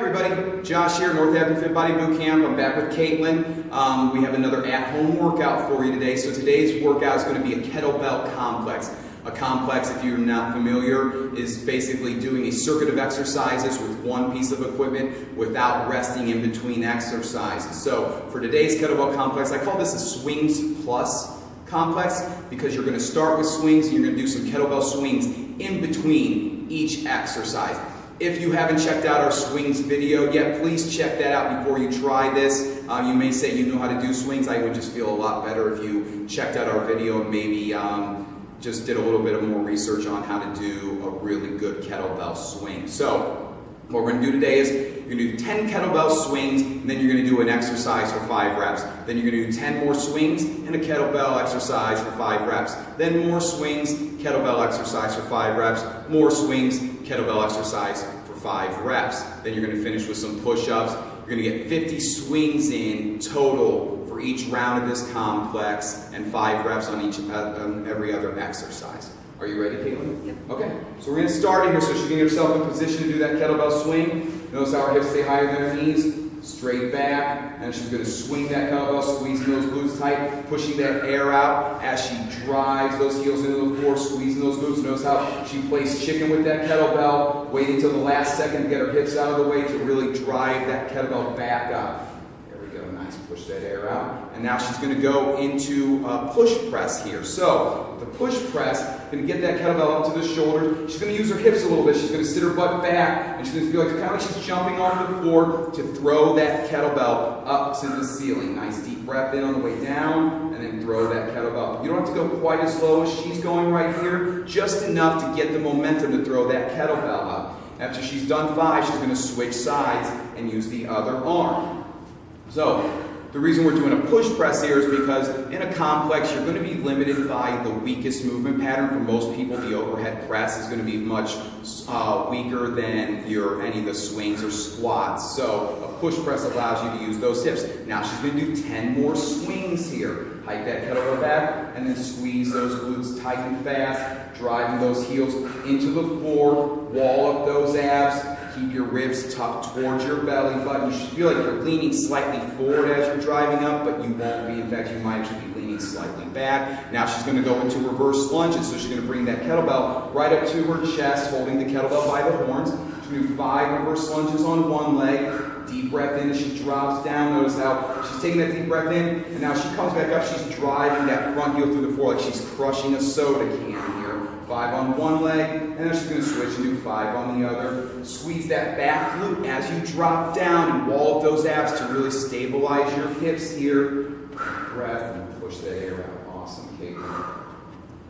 everybody, Josh here, North African Fit Body Boot Camp. I'm back with Caitlin. We have another at-home workout for you today. So today's workout is going to be a kettlebell complex. A complex, if you're not familiar, is basically doing a circuit of exercises with one piece of equipment without resting in between exercises. So for today's kettlebell complex, I call this a swings plus complex because you're going to start with swings and you're going to do some kettlebell swings in between each exercise. If you haven't checked out our swings video yet, please check that out before you try this. You may say you know how to do swings. I would just feel a lot better if you checked out our video and maybe just did a little bit of more research on how to do a really good kettlebell swing. So what we're going to do today is you're going to do 10 kettlebell swings, and then you're going to do an exercise for 5 reps. Then you're going to do 10 more swings and a kettlebell exercise for 5 reps. Then more swings, kettlebell exercise for 5 reps. More swings, kettlebell exercise for 5 reps. Then you're going to finish with some push-ups. You're going to get 50 swings in total for each round of this complex and 5 reps on every other exercise. Are you ready, Caitlin? Yep. Okay, so we're going to start here so she can get herself in position to do that kettlebell swing. Notice how her hips stay higher than her knees, straight back, and she's going to swing that kettlebell, squeezing those glutes tight, pushing that air out as she drives those heels into the floor, squeezing those glutes. Notice how she plays chicken with that kettlebell, waiting until the last second to get her hips out of the way to really drive that kettlebell back up. Nice, push that air out. And now she's going to go into push press here. So, the push press, going to get that kettlebell up to the shoulder. She's going to use her hips a little bit. She's going to sit her butt back, and she's going to feel kind of like she's jumping off the floor to throw that kettlebell up to the ceiling. Nice deep breath in on the way down, and then throw that kettlebell up. You don't have to go quite as low as she's going right here, just enough to get the momentum to throw that kettlebell up. After she's done 5, she's going to switch sides and use the other arm. So, the reason we're doing a push press here is because in a complex, you're going to be limited by the weakest movement pattern. For most people, the overhead press is going to be much weaker than any of the swings or squats. So, a push press allows you to use those hips. Now, she's going to do 10 more swings here. Hike that kettlebell back, and then squeeze those glutes tight and fast, driving those heels into the floor, wall up those abs. Keep your ribs tucked towards your belly button. You should feel like you're leaning slightly forward as you're driving up, but you won't be. In fact, you might actually be leaning slightly back. Now she's going to go into reverse lunges. So she's going to bring that kettlebell right up to her chest, holding the kettlebell by the horns. She's going to do 5 reverse lunges on one leg. Deep breath in as she drops down. Notice how she's taking that deep breath in, and now she comes back up. She's driving that front heel through the floor like she's crushing a soda can here. 5 on one leg, and then she's going to switch and do 5 on the other. Squeeze that back glute as you drop down and wall up those abs to really stabilize your hips here. Breath and push that air out. Awesome, Kate.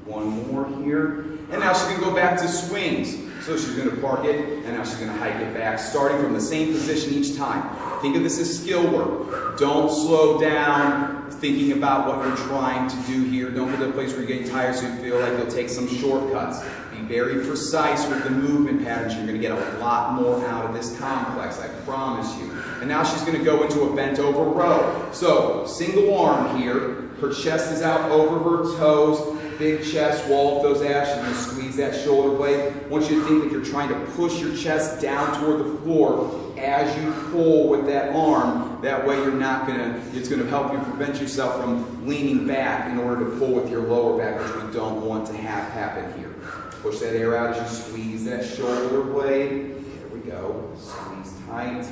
One more here. And now she's going to go back to swings. So she's going to park it, and now she's going to hike it back, starting from the same position each time. Think of this as skill work. Don't slow down thinking about what you're trying to do here. Don't get to a place where you're getting tired so you feel like you'll take some shortcuts. Be very precise with the movement patterns. You're going to get a lot more out of this complex, I promise you. And now she's going to go into a bent over row. So, single arm here. Her chest is out over her toes. Big chest, wall up those abs. She's going to squeeze that shoulder blade. I want you to think that you're trying to push your chest down toward the floor as you pull with that arm. That way it's going to help you prevent yourself from leaning back in order to pull with your lower back, which we don't want to have happen here. Push that air out as you squeeze that shoulder blade. There we go. Squeeze tight,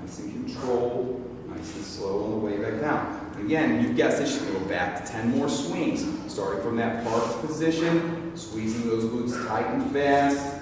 nice and controlled, nice and slow on the way back down. Again, you've guessed it, she's going to go back to 10 more swings, starting from that parked position, squeezing those glutes tight and fast.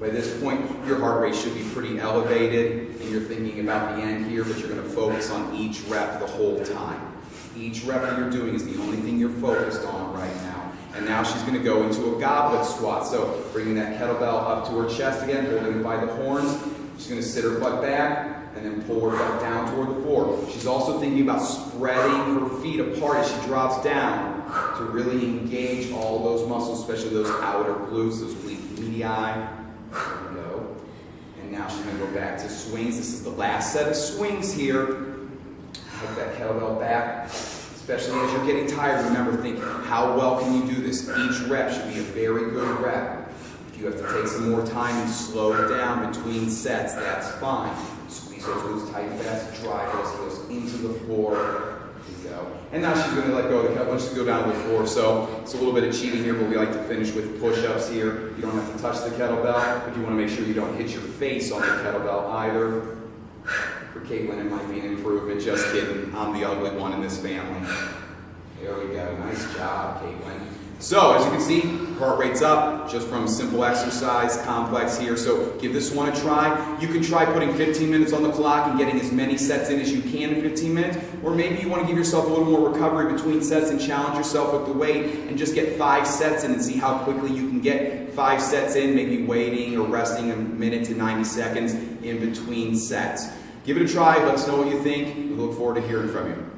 By this point, your heart rate should be pretty elevated, and you're thinking about the end here, but you're going to focus on each rep the whole time. Each rep that you're doing is the only thing you're focused on right now. And now she's going to go into a goblet squat. So bringing that kettlebell up to her chest again, holding it by the horns. She's going to sit her butt back and then pull her butt down toward the floor. She's also thinking about spreading her feet apart as she drops down to really engage all those muscles, especially those outer glutes, those oblique medii. There we go. And now she's going to go back to swings. This is the last set of swings here. Hike that kettlebell back. Especially as you're getting tired, remember, think, how well can you do this? Each rep should be a very good rep. If you have to take some more time and slow it down between sets, that's fine. Squeeze those glutes tight, fast, drive those heels into the floor. There you go. And now she's going to let go of the kettlebell. She's going to go down to the floor. So it's a little bit of cheating here, but we like to finish with push-ups here. You don't have to touch the kettlebell, but you want to make sure you don't hit your face on the kettlebell either. For Caitlin, it might be an improvement. Just kidding. I'm the ugly one in this family. There we go. Nice job, Caitlin. So, as you can see, heart rate's up just from simple exercise, complex here. So, give this one a try. You can try putting 15 minutes on the clock and getting as many sets in as you can in 15 minutes. Or maybe you want to give yourself a little more recovery between sets and challenge yourself with the weight and just get 5 sets in and see how quickly you can get 5 sets in, maybe waiting or resting a minute to 90 seconds in between sets. Give it a try. Let us know what you think. We look forward to hearing from you.